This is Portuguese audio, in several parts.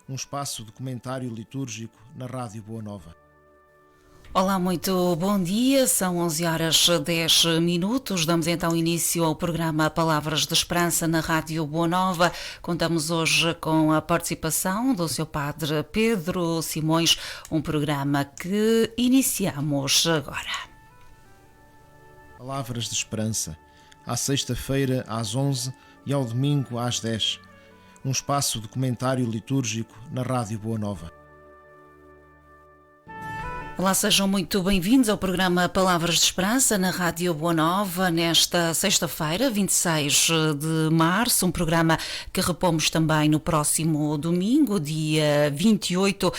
um espaço de comentário litúrgico na Rádio Boa Nova. Olá, muito bom dia, são 11h10. Damos então início ao programa Palavras de Esperança na Rádio Boa Nova. Contamos hoje com a participação do seu padre Pedro Simões, um programa que iniciamos agora. Palavras de Esperança, à sexta-feira às 11 e ao domingo às 10. Um espaço de comentário litúrgico na Rádio Boa Nova. Olá, sejam muito bem-vindos ao programa Palavras de Esperança na Rádio Boa Nova, nesta sexta-feira, 26 de março, um programa que repomos também no próximo domingo, dia 28,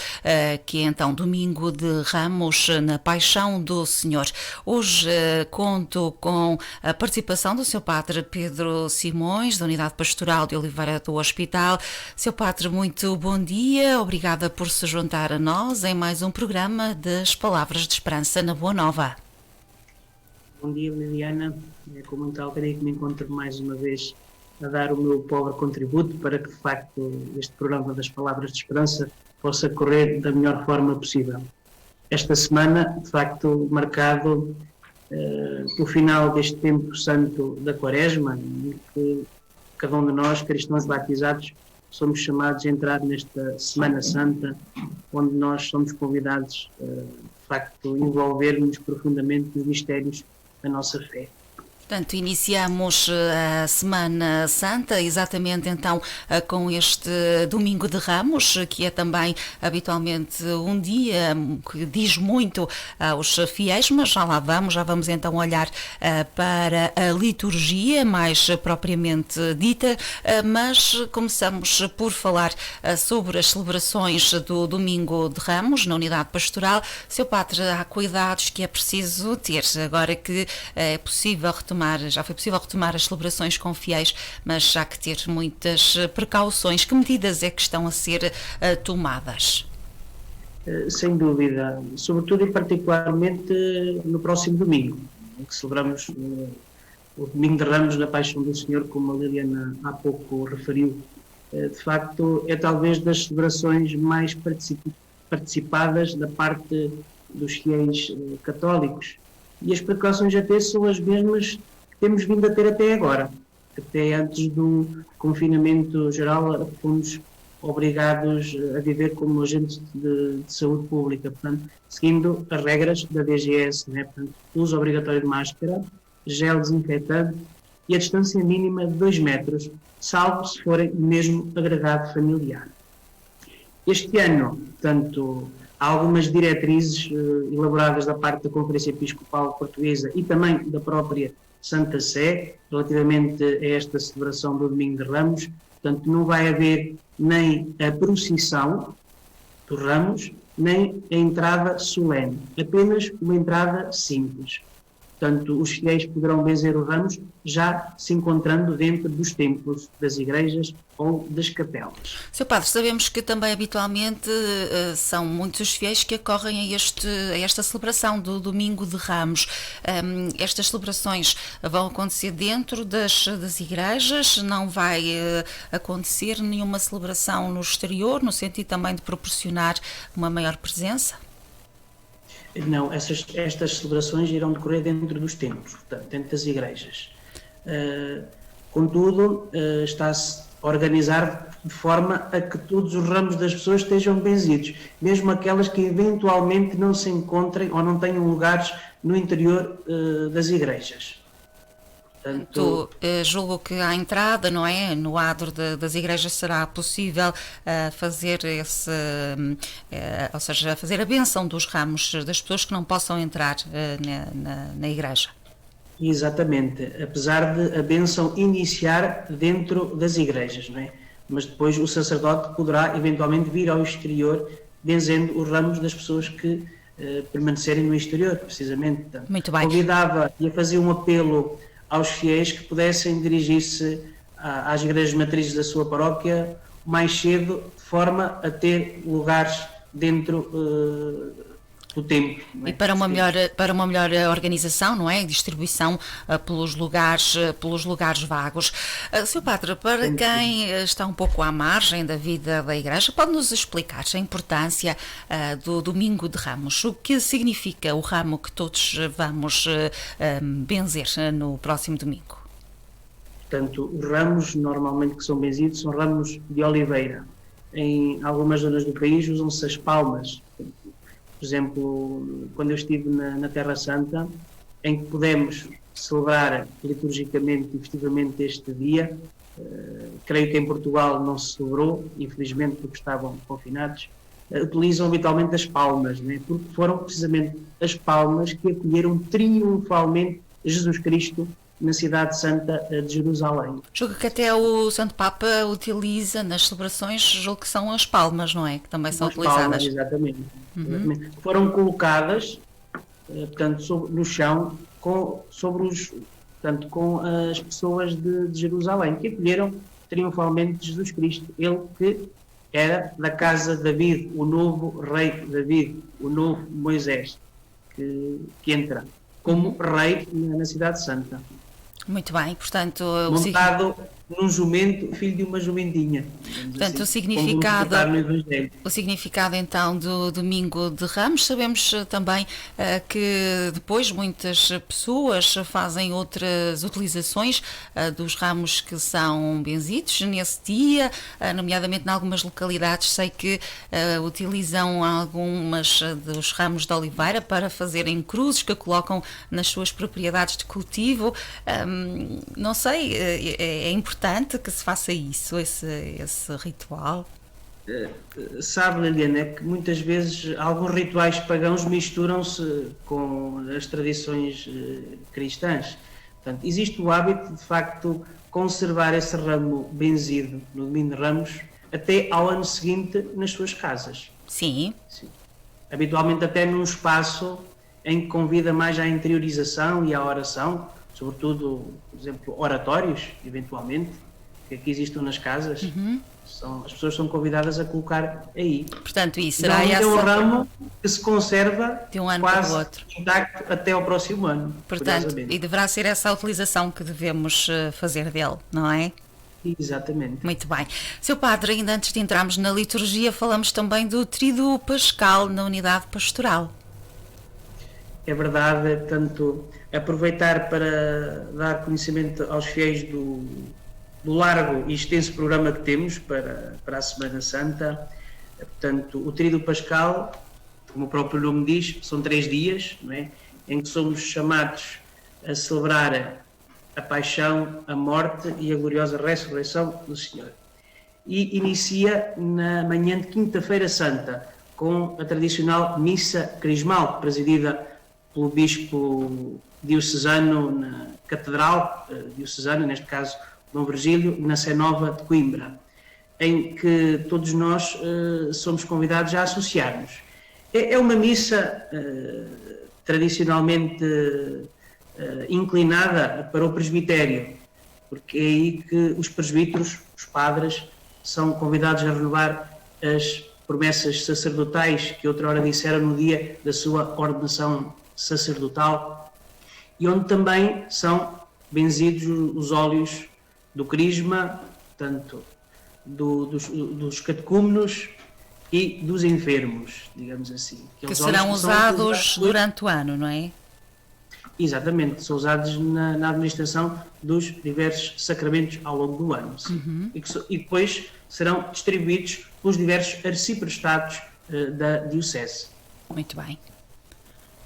que é então domingo de Ramos, na Paixão do Senhor. Hoje conto com a participação do seu padre Pedro Simões, da Unidade Pastoral de Oliveira do Hospital. Seu padre, muito bom dia, obrigada por se juntar a nós em mais um programa das Palavras de Esperança na Boa Nova. Bom dia, Liliana. É com muita alegria que me encontro mais uma vez a dar o meu pobre contributo para que, de facto, este programa das Palavras de Esperança possa correr da melhor forma possível. Esta semana, de facto, marcado o final deste tempo santo da Quaresma, em que cada um de nós, cristãos batizados, somos chamados a entrar nesta Semana Santa, onde nós somos convidados, de facto, a envolver-nos profundamente nos mistérios da nossa fé. Portanto, iniciamos a Semana Santa, exatamente então com este Domingo de Ramos, que é também habitualmente um dia que diz muito aos fiéis, mas já vamos então olhar para a liturgia mais propriamente dita, mas começamos por falar sobre as celebrações do Domingo de Ramos na Unidade Pastoral. Seu padre, há cuidados que é preciso ter, agora que é possível já foi possível retomar as celebrações com fiéis, mas há que ter muitas precauções. Que medidas é que estão a ser tomadas? Sem dúvida, sobretudo e particularmente no próximo domingo, em que celebramos o Domingo de Ramos na Paixão do Senhor, como a Liliana há pouco referiu. De facto, é talvez das celebrações mais participadas da parte dos fiéis católicos. E as precauções até são as mesmas que temos vindo a ter até agora. Até antes do confinamento geral, fomos obrigados a viver como agentes de saúde pública, portanto, seguindo as regras da DGS, né? Portanto, uso obrigatório de máscara, gel desinfetante e a distância mínima de 2 metros, salvo se forem mesmo agregado familiar. Este ano, portanto, há algumas diretrizes elaboradas da parte da Conferência Episcopal Portuguesa e também da própria Santa Sé, relativamente a esta celebração do Domingo de Ramos. Portanto, não vai haver nem a procissão dos Ramos, nem a entrada solene, apenas uma entrada simples. Portanto, os fiéis poderão benzer os ramos já se encontrando dentro dos templos, das igrejas ou das capelas. Sr. Padre, sabemos que também habitualmente são muitos os fiéis que acorrem a esta celebração do Domingo de Ramos. Estas celebrações vão acontecer dentro das igrejas? Não vai acontecer nenhuma celebração no exterior, no sentido também de proporcionar uma maior presença? Não, estas celebrações irão decorrer dentro dos templos, portanto, dentro das igrejas. Contudo, está-se a organizar de forma a que todos os ramos das pessoas estejam benzidos, mesmo aquelas que eventualmente não se encontrem ou não tenham lugares no interior das igrejas. Portanto, julgo que à entrada, não é? No adro das igrejas será possível fazer ou seja, fazer a bênção dos ramos das pessoas que não possam entrar na igreja. Exatamente, apesar de a bênção iniciar dentro das igrejas, não é? Mas depois o sacerdote poderá eventualmente vir ao exterior benzendo os ramos das pessoas que permanecerem no exterior, precisamente. Portanto, muito bem. Convidava e a fazer um apelo aos fiéis que pudessem dirigir-se às igrejas matrizes da sua paróquia mais cedo, de forma a ter lugares dentro do tempo. Não é? E para uma melhor organização, não é? Distribuição pelos lugares vagos. Sr. Padre, para quem está um pouco à margem da vida da Igreja, pode-nos explicar a importância do Domingo de Ramos? O que significa o ramo que todos vamos benzer no próximo domingo? Portanto, os ramos normalmente que são benzidos são ramos de oliveira. Em algumas zonas do país usam-se as palmas. Por exemplo, quando eu estive na Terra Santa, em que pudemos celebrar liturgicamente e festivamente este dia, creio que em Portugal não se celebrou, infelizmente porque estavam confinados, utilizam habitualmente as palmas, né? Porque foram precisamente as palmas que acolheram triunfalmente Jesus Cristo na cidade santa de Jerusalém. Julgo que até o Santo Papa utiliza nas celebrações, julgo que são as palmas, não é? Que também são utilizadas. Palmas, exatamente. Exatamente. Foram colocadas, portanto, no chão, com as pessoas de Jerusalém, que acolheram triunfalmente Jesus Cristo. Ele que era da casa de David, o novo rei David, o novo Moisés, que entra como rei na cidade santa. Muito bem, portanto... Montado num jumento, filho de uma jumentinha. Portanto, assim, o significado então do Domingo de Ramos, sabemos também que depois muitas pessoas fazem outras utilizações dos ramos que são benzidos nesse dia, nomeadamente em algumas localidades sei que utilizam algumas dos ramos de oliveira para fazerem cruzes que colocam nas suas propriedades de cultivo. Não sei, é importante que se faça isso, esse ritual? Sabe, Liliana, que muitas vezes alguns rituais pagãos misturam-se com as tradições cristãs. Portanto, existe o hábito, de facto, conservar esse ramo benzido no Domingo de Ramos até ao ano seguinte nas suas casas. Sim. Sim. Habitualmente até num espaço em que convida mais à interiorização e à oração, sobretudo, por exemplo, oratórios, eventualmente, que aqui existem nas casas. As pessoas são convidadas a colocar aí. Portanto, isso será é um ramo que se conserva de um ano quase para o outro, intacto até ao próximo ano. Portanto, e deverá ser essa a utilização que devemos fazer dele, não é? Exatamente. Muito bem. Sr. Padre, ainda antes de entrarmos na liturgia, falamos também do Tríduo Pascal na unidade pastoral. É verdade, portanto, aproveitar para dar conhecimento aos fiéis do largo e extenso programa que temos para a Semana Santa. Portanto, o Tríduo Pascal, como o próprio nome diz, são 3 dias, não é? Em que somos chamados a celebrar a paixão, a morte e a gloriosa ressurreição do Senhor. E inicia na manhã de Quinta-feira Santa, com a tradicional missa crismal, presidida pelo bispo diocesano na Catedral diocesana, neste caso Dom Virgílio, na Sé Nova de Coimbra, em que todos nós somos convidados a associar-nos. É uma missa tradicionalmente inclinada para o presbitério, porque é aí que os presbíteros, os padres, são convidados a renovar as promessas sacerdotais que outrora disseram no dia da sua ordenação sacerdotal, e onde também são benzidos os óleos do crisma, tanto dos catecúmenos e dos enfermos, digamos assim. Que serão usados durante o ano, não é? Exatamente, são usados na administração dos diversos sacramentos ao longo do ano. E depois serão distribuídos pelos diversos arciprestados da Diocese. Muito bem.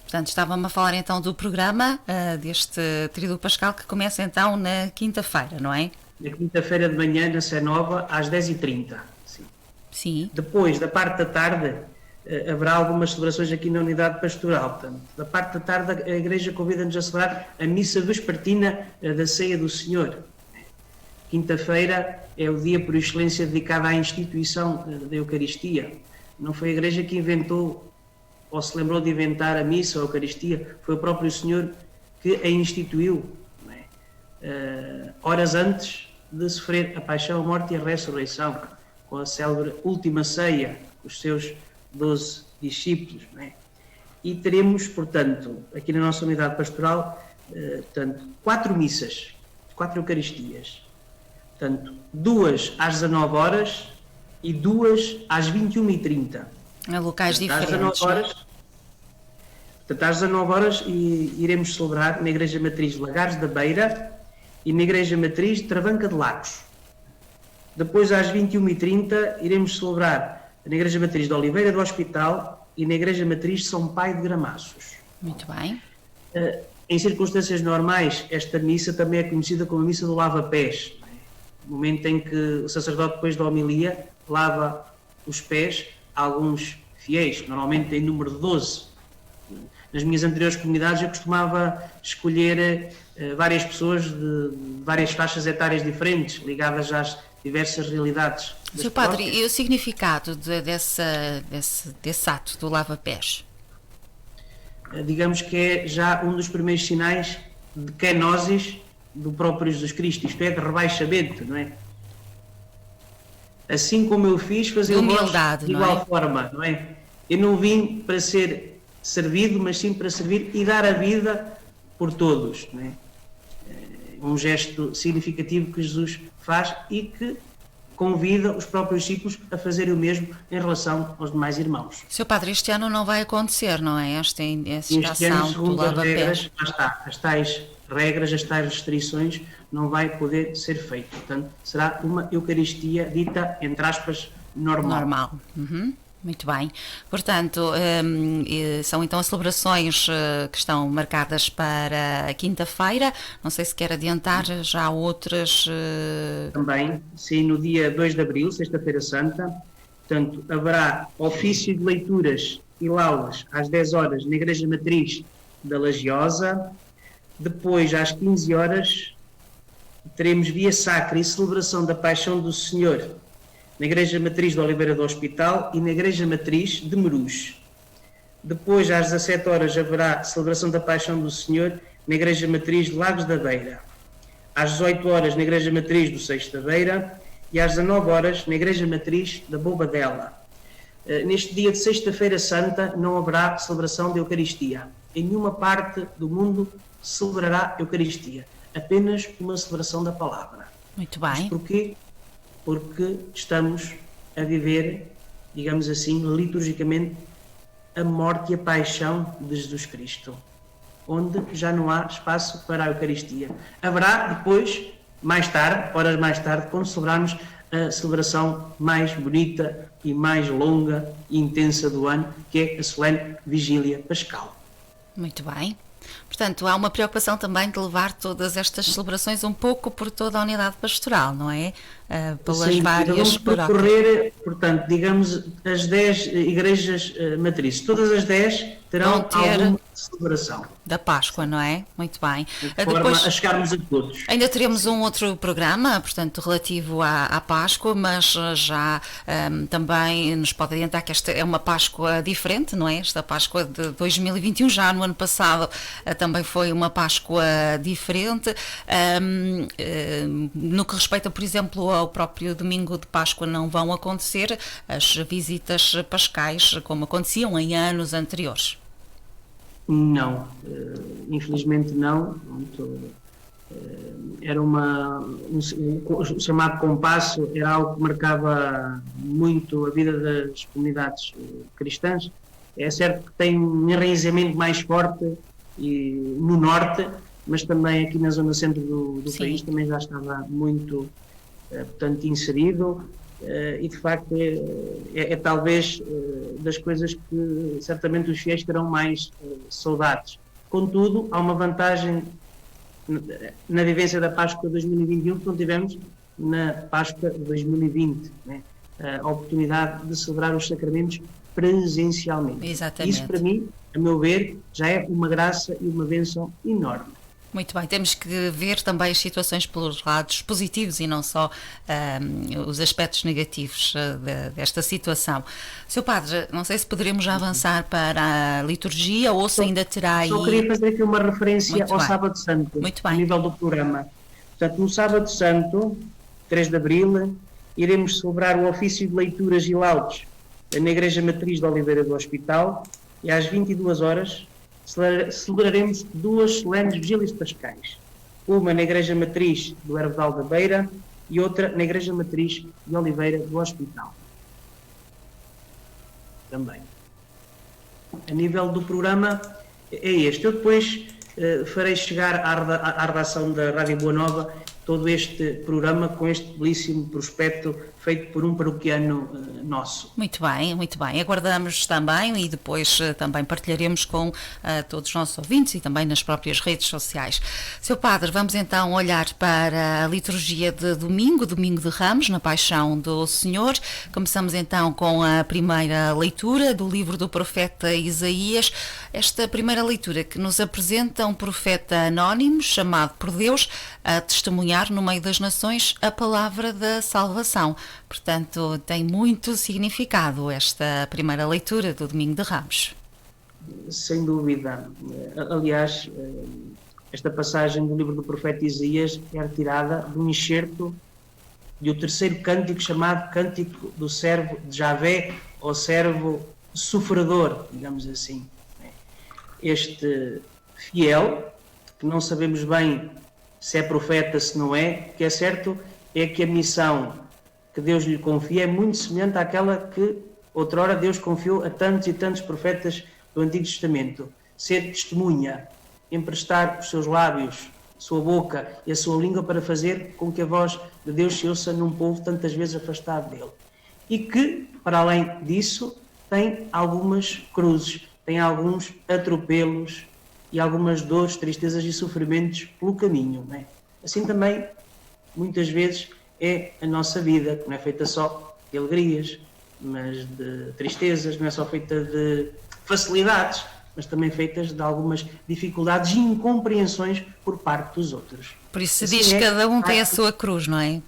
Portanto, estávamos a falar então do programa deste Tríduo Pascal, que começa então na quinta-feira, não é? Na quinta-feira de manhã, na Sé Nova, às 10h30. Sim. Sim. Depois, da parte da tarde, haverá algumas celebrações aqui na unidade pastoral. Portanto, da parte da tarde, a Igreja convida-nos a celebrar a missa vespertina da Ceia do Senhor. Quinta-feira é o dia por excelência dedicado à instituição da Eucaristia. Não foi a Igreja que inventou ou se lembrou de inventar a missa ou a Eucaristia, foi o próprio Senhor que a instituiu, não é? Horas antes de sofrer a paixão, a morte e a ressurreição, com a célebre última ceia, os seus 12 discípulos, não é? e teremos, portanto, aqui na nossa unidade pastoral, portanto, 4 missas, 4 Eucaristias. Portanto, 2 às 19 horas e 2 às 21h30. Em locais Portanto, diferentes. Às 19 horas iremos celebrar na Igreja Matriz de Lagares da Beira e na Igreja Matriz de Travanca de Lagos. Depois, às 21h30, iremos celebrar na Igreja Matriz de Oliveira do Hospital e na Igreja Matriz de São Pai de Gramaços. Muito bem. Em circunstâncias normais, esta missa também é conhecida como a missa do lava-pés. No momento em que o sacerdote, depois da homilia, lava os pés a alguns fiéis, normalmente em número de 12. Nas minhas anteriores comunidades eu costumava escolher várias pessoas de várias faixas etárias diferentes, ligadas às diversas realidades. Sr. Padre, e o significado desse ato do lava-pés? Digamos que é já um dos primeiros sinais de kenosis do próprio Jesus Cristo, isto é, de rebaixamento, não é? Assim como eu fiz, fazer o vosso de igual forma, não é? Eu não vim para ser servido, mas sim para servir e dar a vida por todos, não é? É um gesto significativo que Jesus faz e que convida os próprios discípulos a fazerem o mesmo em relação aos demais irmãos. Sr. Padre, este ano não vai acontecer, não é? Esta este ano, ação do segundo as lava-pés. regras, lá está, as tais regras, as tais restrições, não vai poder ser feito. Portanto, será uma Eucaristia dita, entre aspas, normal. Uhum. Muito bem. Portanto, são então as celebrações que estão marcadas para a quinta-feira. Não sei se quer adiantar já outras. Também, sim, no dia 2 de abril, Sexta-feira Santa, portanto, haverá ofício de leituras e laudas às 10 horas na Igreja Matriz da Lagiosa. Depois, às 15 horas, teremos via sacra e celebração da Paixão do Senhor na Igreja Matriz de Oliveira do Hospital e na Igreja Matriz de Merus. Depois, às 17 horas, haverá celebração da Paixão do Senhor na Igreja Matriz de Lagos da Beira. Às 18 horas, na Igreja Matriz do Seixo da Beira e às 19 horas, na Igreja Matriz da Bobadela. Neste dia de Sexta-feira Santa, não haverá celebração de Eucaristia. Em nenhuma parte do mundo celebrará Eucaristia. Apenas uma celebração da palavra. Muito bem. Mas porquê? Porque estamos a viver, digamos assim, liturgicamente, a morte e a paixão de Jesus Cristo, onde já não há espaço para a Eucaristia. Haverá depois, mais tarde, horas mais tarde, quando celebrarmos a celebração mais bonita e mais longa e intensa do ano, que é a solene Vigília Pascal. Muito bem. Portanto, há uma preocupação também de levar todas estas celebrações um pouco por toda a unidade pastoral, não é? Pelas várias vamos percorrer, portanto, digamos, as 10 igrejas matrizes. Todas as 10 terão alguma celebração da Páscoa, não é? Muito bem. De forma a chegarmos a todos. Ainda teremos um outro programa, portanto, relativo à Páscoa, mas já também nos pode adiantar que esta é uma Páscoa diferente, não é? Esta Páscoa de 2021, já no ano passado também foi uma Páscoa diferente. No que respeita, por exemplo, ao próprio domingo de Páscoa, não vão acontecer as visitas pascais como aconteciam em anos anteriores. Não, infelizmente não. Era o chamado compasso, era algo que marcava muito a vida das comunidades cristãs. É certo que tem um enraizamento mais forte no norte, mas também aqui na zona centro do país também já estava muito, portanto, inserido. E de facto é talvez das coisas que certamente os fiéis terão mais saudades. Contudo, há uma vantagem na vivência da Páscoa 2021 que não tivemos na Páscoa 2020, né? A oportunidade de celebrar os sacramentos presencialmente. Exatamente. Isso, para mim, a meu ver, já é uma graça e uma bênção enorme. Muito bem, temos que ver também as situações pelos lados positivos e não só os aspectos negativos desta situação. Sr. Padre, não sei se poderemos já avançar para a liturgia ou se ainda terá aí... Só queria fazer aqui uma referência ao Sábado Santo, a nível do programa. Portanto, no Sábado Santo, 3 de Abril, iremos celebrar o ofício de leituras e laudes na Igreja Matriz de Oliveira do Hospital. e às 22 horas celebraremos 2 solenes vigílias pascais. Uma na Igreja Matriz do Hervedal da Beira e outra na Igreja Matriz de Oliveira do Hospital. Também. A nível do programa é este. Eu depois farei chegar à redação da Rádio Boa Nova todo este programa com este belíssimo prospecto feito por um paroquiano nosso. Muito bem. Aguardamos também e depois também partilharemos com todos os nossos ouvintes e também nas próprias redes sociais. Seu Padre, vamos então olhar para a liturgia de domingo de Ramos, na Paixão do Senhor. Começamos então com a primeira leitura do livro do profeta Isaías. Esta primeira leitura que nos apresenta um profeta anónimo chamado por Deus a testemunhar no meio das nações a palavra da salvação. Portanto, tem muito significado esta primeira leitura do Domingo de Ramos. Sem dúvida. Aliás, esta passagem do livro do profeta Isaías é retirada de um excerto do terceiro cântico chamado Cântico do Servo de Javé, ou Servo Sofredor, digamos assim. Este fiel, que não sabemos bem se é profeta, se não é, o que é certo é que a missão que Deus lhe confia é muito semelhante àquela que outrora Deus confiou a tantos e tantos profetas do Antigo Testamento: ser testemunha, emprestar os seus lábios, a sua boca e a sua língua para fazer com que a voz de Deus se ouça num povo tantas vezes afastado dele. E que, para além disso, tem algumas cruzes, tem alguns atropelos e algumas dores, tristezas e sofrimentos pelo caminho. Não é? Assim também, muitas vezes, é a nossa vida, que não é feita só de alegrias, mas de tristezas, não é só feita de facilidades, mas também feitas de algumas dificuldades e incompreensões por parte dos outros. Por isso se diz que cada um tem a sua cruz, não é?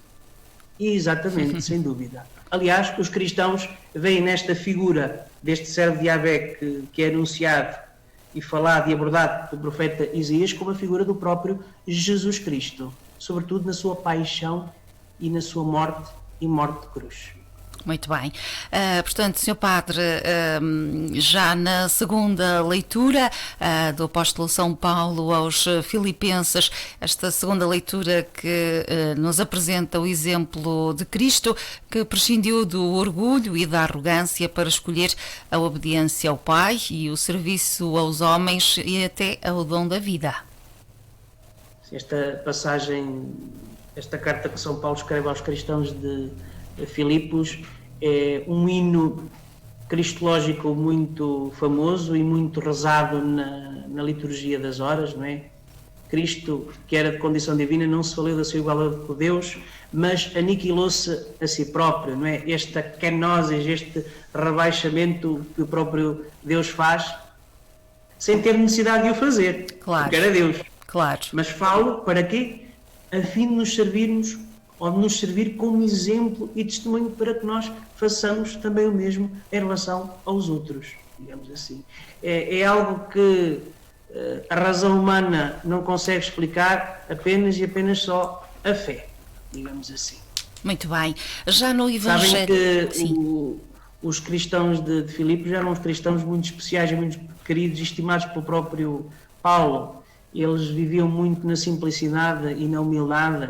Exatamente, sem dúvida. Aliás, os cristãos veem nesta figura deste servo de Yahvé que é anunciado e falado e abordado pelo profeta Isaías como a figura do próprio Jesus Cristo, sobretudo na sua paixão e na sua morte e morte de cruz. Muito bem. Portanto, Sr. Padre, já na segunda leitura do apóstolo São Paulo aos Filipenses, esta segunda leitura que nos apresenta o exemplo de Cristo, que prescindiu do orgulho e da arrogância para escolher a obediência ao Pai e o serviço aos homens e até ao dom da vida. Esta passagem, esta carta que São Paulo escreve aos cristãos de Filipos é um hino cristológico muito famoso e muito rezado na liturgia das horas, não é? Cristo, que era de condição divina, não se valeu da sua igualdade com Deus, mas aniquilou-se a si próprio, não é? Esta kenosis, este rebaixamento que o próprio Deus faz, sem ter necessidade de o fazer, claro, porque era Deus. Claro. Mas falo para quê? A fim de nos servirmos, ou de nos servir como exemplo e testemunho para que nós façamos também o mesmo em relação aos outros, digamos assim. É algo que a razão humana não consegue explicar, apenas e apenas só a fé, digamos assim. Muito bem. Já no Evangelho... Sabem que os cristãos de Filipos eram uns cristãos muito especiais, muito queridos e estimados pelo próprio Paulo. Eles viviam muito na simplicidade e na humildade.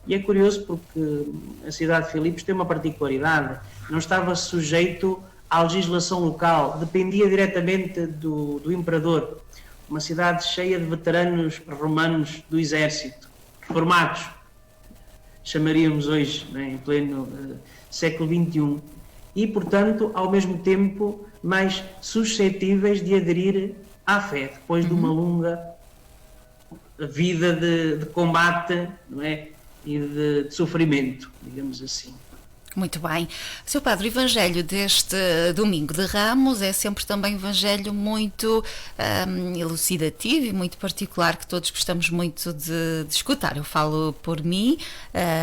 E é curioso porque a cidade de Filipos tem uma particularidade. Não estava sujeito à legislação local, dependia diretamente do imperador. Uma cidade cheia de veteranos romanos do exército, formados, chamaríamos hoje, né, em pleno século XXI. E, portanto, ao mesmo tempo, mais suscetíveis de aderir à fé, depois de uma longa vida de combate, não é? E de sofrimento, digamos assim. Muito bem. Sr. Padre, o Evangelho deste Domingo de Ramos é sempre também um Evangelho muito elucidativo e muito particular, que todos gostamos muito de escutar. Eu falo por mim,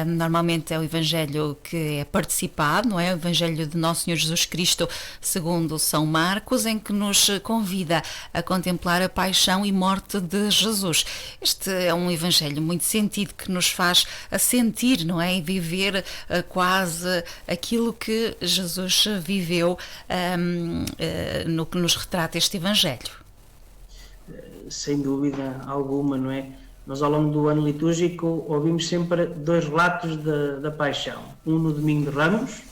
normalmente é o Evangelho que é participado, não é? O Evangelho de Nosso Senhor Jesus Cristo segundo São Marcos, em que nos convida a contemplar a paixão e morte de Jesus. Este é um Evangelho muito sentido, que nos faz a sentir, não é? E viver quase aquilo que Jesus viveu no que nos retrata este Evangelho. Sem dúvida alguma, não é? Nós, ao longo do ano litúrgico, ouvimos sempre 2 relatos da paixão. Um no Domingo de Ramos.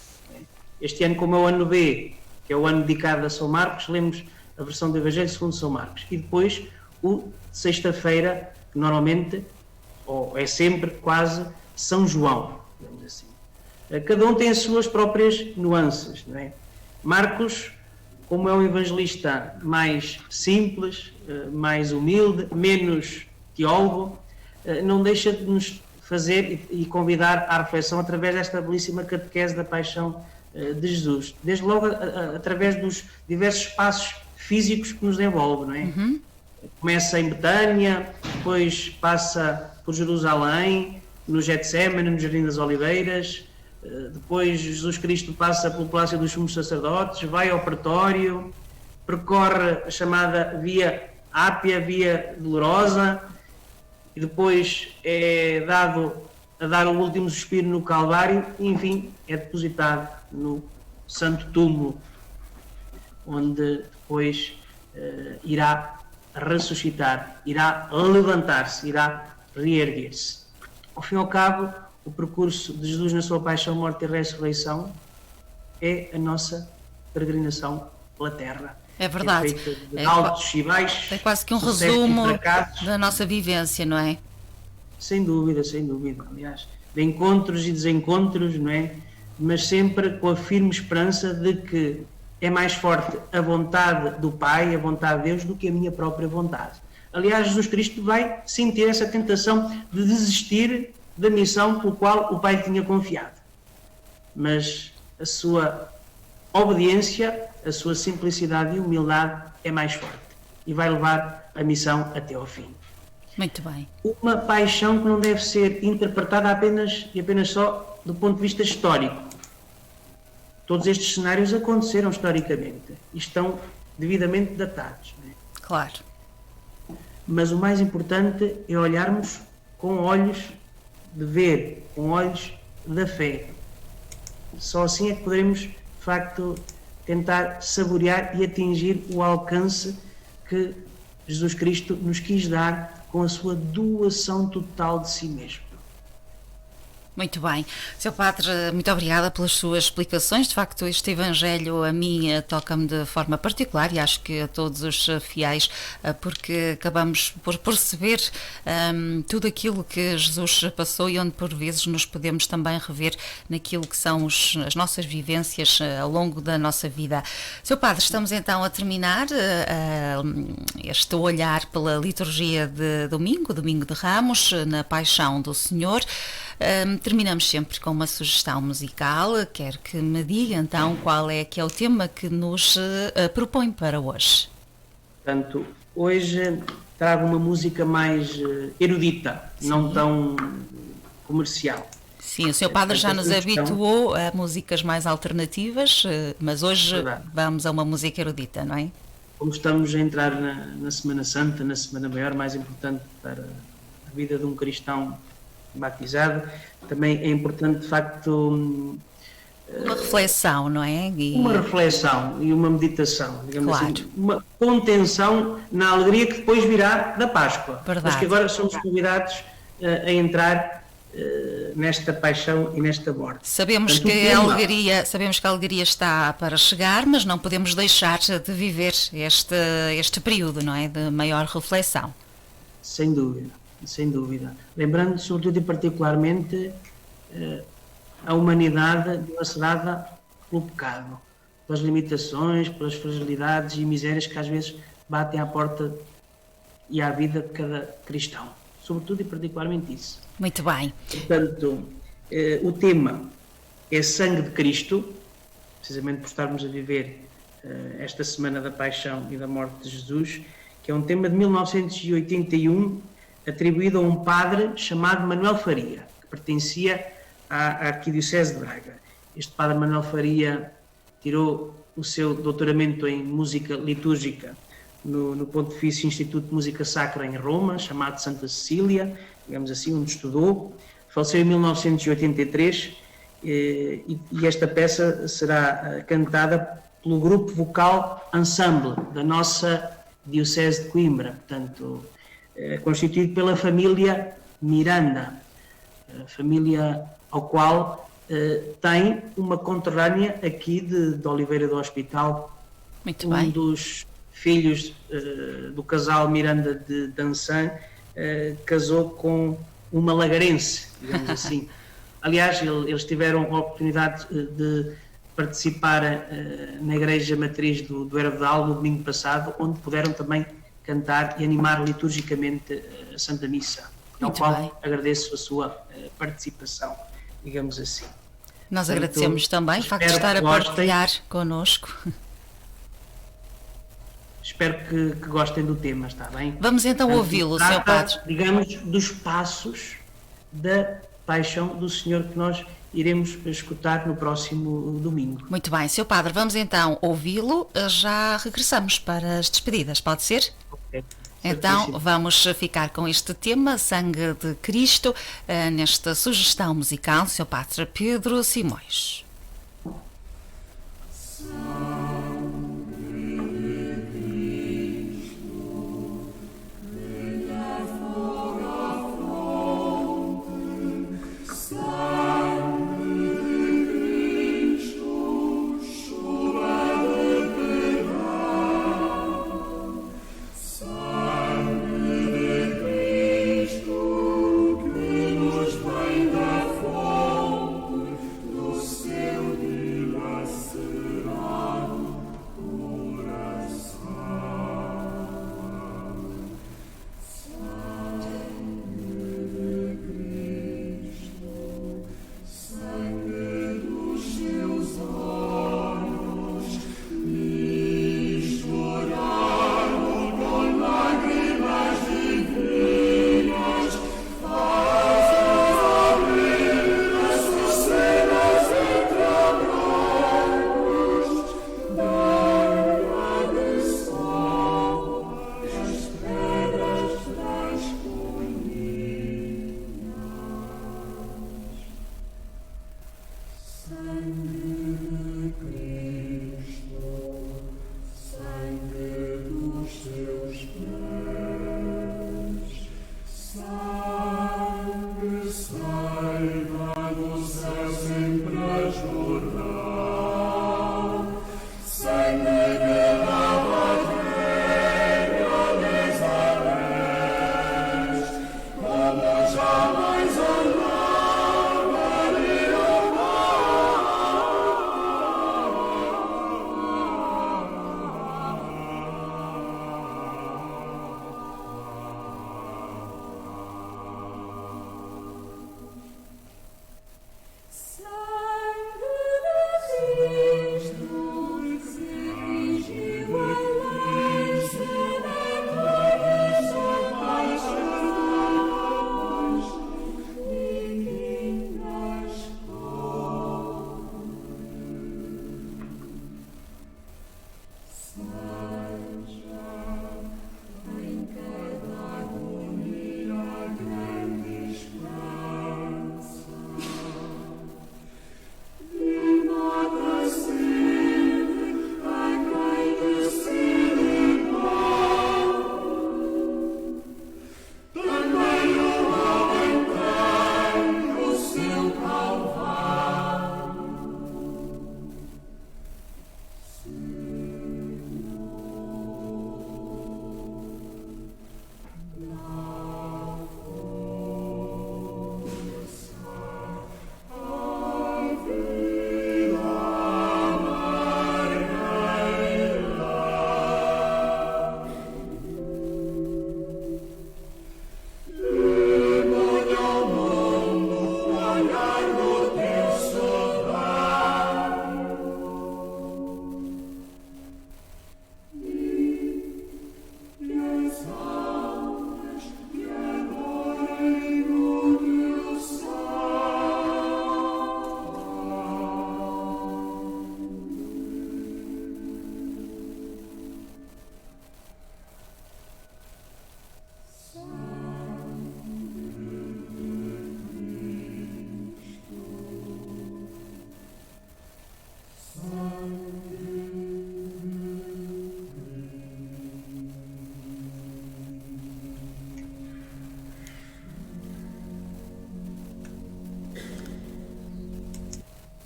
Este ano, como é o ano B, que é o ano dedicado a São Marcos, lemos a versão do Evangelho segundo São Marcos. E depois, o sexta-feira, que normalmente, ou é sempre quase, São João, digamos assim. Cada um tem as suas próprias nuances, não é? Marcos, como é um evangelista mais simples, mais humilde, menos teólogo, não deixa de nos fazer e convidar à reflexão através desta belíssima catequese da paixão de Jesus. Desde logo através dos diversos passos físicos que nos envolve, não é? Uhum. Começa em Betânia, depois passa por Jerusalém, no Getsémani, no Jardim das Oliveiras, depois Jesus Cristo passa pelo Palácio dos Sumos Sacerdotes, vai ao Pretório, percorre a chamada Via Ápia, Via Dolorosa, e depois é dado a dar o último suspiro no Calvário e, enfim, é depositado no Santo Túmulo, onde depois irá ressuscitar, irá levantar-se, irá reerguer-se. Ao fim e ao cabo, o percurso de Jesus na sua paixão, morte e ressurreição é a nossa peregrinação pela terra. É verdade. É feita de altos e baixos. É quase que um resumo da nossa vivência, não é? Sem dúvida, sem dúvida. Aliás, de encontros e desencontros, não é? Mas sempre com a firme esperança de que é mais forte a vontade do Pai, a vontade de Deus, do que a minha própria vontade. Aliás, Jesus Cristo vai sentir essa tentação de desistir da missão pelo qual o Pai tinha confiado. Mas a sua obediência, a sua simplicidade e humildade é mais forte e vai levar a missão até ao fim. Muito bem. Uma paixão que não deve ser interpretada apenas e apenas só do ponto de vista histórico. Todos estes cenários aconteceram historicamente e estão devidamente datados. Não é? Claro. Mas o mais importante é olharmos com olhos de ver, com olhos da fé. Só assim é que poderemos, de facto, tentar saborear e atingir o alcance que Jesus Cristo nos quis dar com a sua doação total de si mesmo. Muito bem. Sr. Padre, muito obrigada pelas suas explicações. De facto, este Evangelho a mim toca-me de forma particular e acho que a todos os fiéis, porque acabamos por perceber tudo aquilo que Jesus passou e onde por vezes nos podemos também rever naquilo que são as nossas vivências ao longo da nossa vida. Sr. Padre, estamos então a terminar este olhar pela liturgia de domingo de Ramos, na Paixão do Senhor. Terminamos sempre com uma sugestão musical. Quero que me diga então qual é que é o tema que nos propõe para hoje. Portanto, hoje trago uma música mais erudita, sim, não tão comercial. Sim, o Sr. Padre já nos habituou a músicas mais alternativas, mas hoje vamos a uma música erudita, não é? Como estamos a entrar na Semana Santa, na Semana Maior, mais importante para a vida de um cristão batizado, também é importante, de facto, uma reflexão, não é? Uma reflexão e uma meditação, digamos claro, assim, uma contenção na alegria que depois virá da Páscoa. Verdade. Mas que agora somos convidados a entrar nesta paixão e nesta morte. Sabemos que a alegria está para chegar, mas não podemos deixar de viver este período, não é? De maior reflexão. Sem dúvida. Sem dúvida. Lembrando, sobretudo e particularmente, a humanidade dilacerada pelo pecado, pelas limitações, pelas fragilidades e misérias que às vezes batem à porta e à vida de cada cristão. Sobretudo e particularmente isso. Muito bem. Portanto, o tema é Sangue de Cristo, precisamente por estarmos a viver esta Semana da Paixão e da Morte de Jesus, que é um tema de 1981, atribuído a um padre chamado Manuel Faria, que pertencia à Arquidiocese de Braga. Este padre Manuel Faria tirou o seu doutoramento em música litúrgica no Pontifício Instituto de Música Sacra em Roma, chamado Santa Cecília, digamos assim, onde estudou. Faleceu em 1983 e esta peça será cantada pelo grupo vocal Ensemble da nossa Diocese de Coimbra, portanto, constituído pela família Miranda, família ao qual tem uma conterrânea aqui de Oliveira do Hospital. Muito bem. Dos filhos do casal Miranda de Dançan casou com uma lagarense, digamos assim. Aliás, eles tiveram a oportunidade de participar na Igreja Matriz do Hervedal no domingo passado, onde puderam também cantar e animar liturgicamente a Santa Missa, ao qual agradeço a sua participação, digamos assim. Nós agradecemos também o facto de estar a partilhar connosco. Espero que gostem do tema, está bem? Vamos então ouvi-lo, Sr. Padre. Digamos, dos passos da Paixão do Senhor que nós iremos escutar no próximo domingo. Muito bem, Sr. Padre, vamos então ouvi-lo. Já regressamos para as despedidas, pode ser? Ok. Então vamos ficar com este tema, Sangue de Cristo, nesta sugestão musical, Sr. Padre Pedro Simões. Será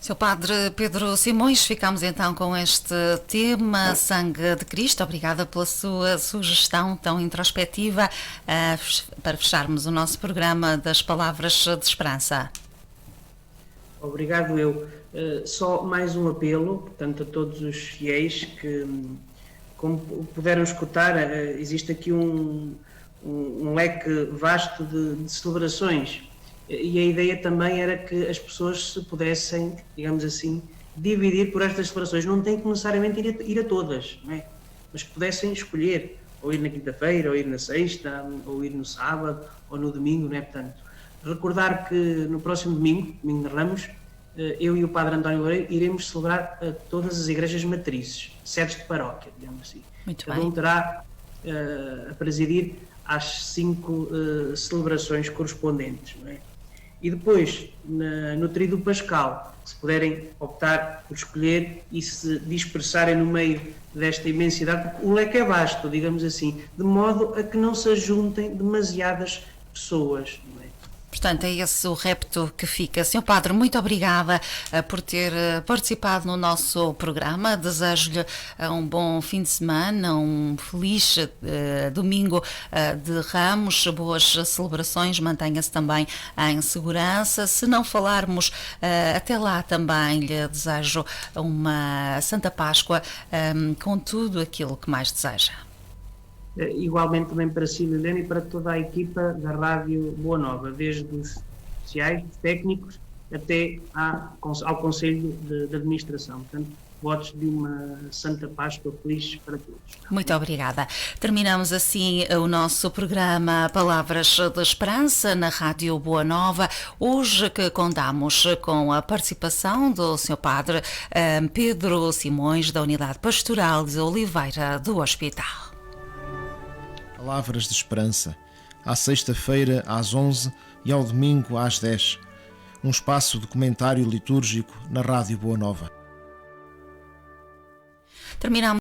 Sr. Padre Pedro Simões, ficamos então com este tema, Sangue de Cristo. Obrigada pela sua sugestão tão introspectiva para fecharmos o nosso programa das Palavras de Esperança. Obrigado eu. Só mais um apelo, portanto, a todos os fiéis que, como puderam escutar, existe aqui um leque vasto de celebrações. E a ideia também era que as pessoas se pudessem, digamos assim, dividir por estas celebrações. Não tem que necessariamente ir a todas, não é? Mas que pudessem escolher, ou ir na quinta-feira, ou ir na sexta, ou ir no sábado, ou no domingo, não é? Portanto, recordar que no próximo domingo, domingo de Ramos, eu e o Padre António Loureiro iremos celebrar todas as igrejas matrizes, sedes de paróquia, digamos assim. Muito Cada um terá a presidir às 5 celebrações correspondentes, não é? E depois, no Tríduo Pascal, se puderem optar por escolher e se dispersarem no meio desta imensidade, porque o leque é vasto, digamos assim, de modo a que não se ajuntem demasiadas pessoas, não é? Portanto, é esse o repto que fica. Sr. Padre, muito obrigada por ter participado no nosso programa. Desejo-lhe um bom fim de semana, um feliz domingo de Ramos, boas celebrações, mantenha-se também em segurança. Se não falarmos até lá, também lhe desejo uma Santa Páscoa com tudo aquilo que mais deseja. Igualmente também para si, Liliana, e para toda a equipa da Rádio Boa Nova, desde os sociais, os técnicos, até ao Conselho de Administração. Portanto, votos de uma Santa Páscoa feliz para todos. Muito obrigada. Terminamos assim o nosso programa Palavras de Esperança na Rádio Boa Nova. Hoje que contamos com a participação do Sr. Padre Pedro Simões, da Unidade Pastoral de Oliveira do Hospital. Palavras de Esperança, à sexta-feira às 11 e ao domingo às 10. Um espaço de comentário litúrgico na Rádio Boa Nova. Terminamos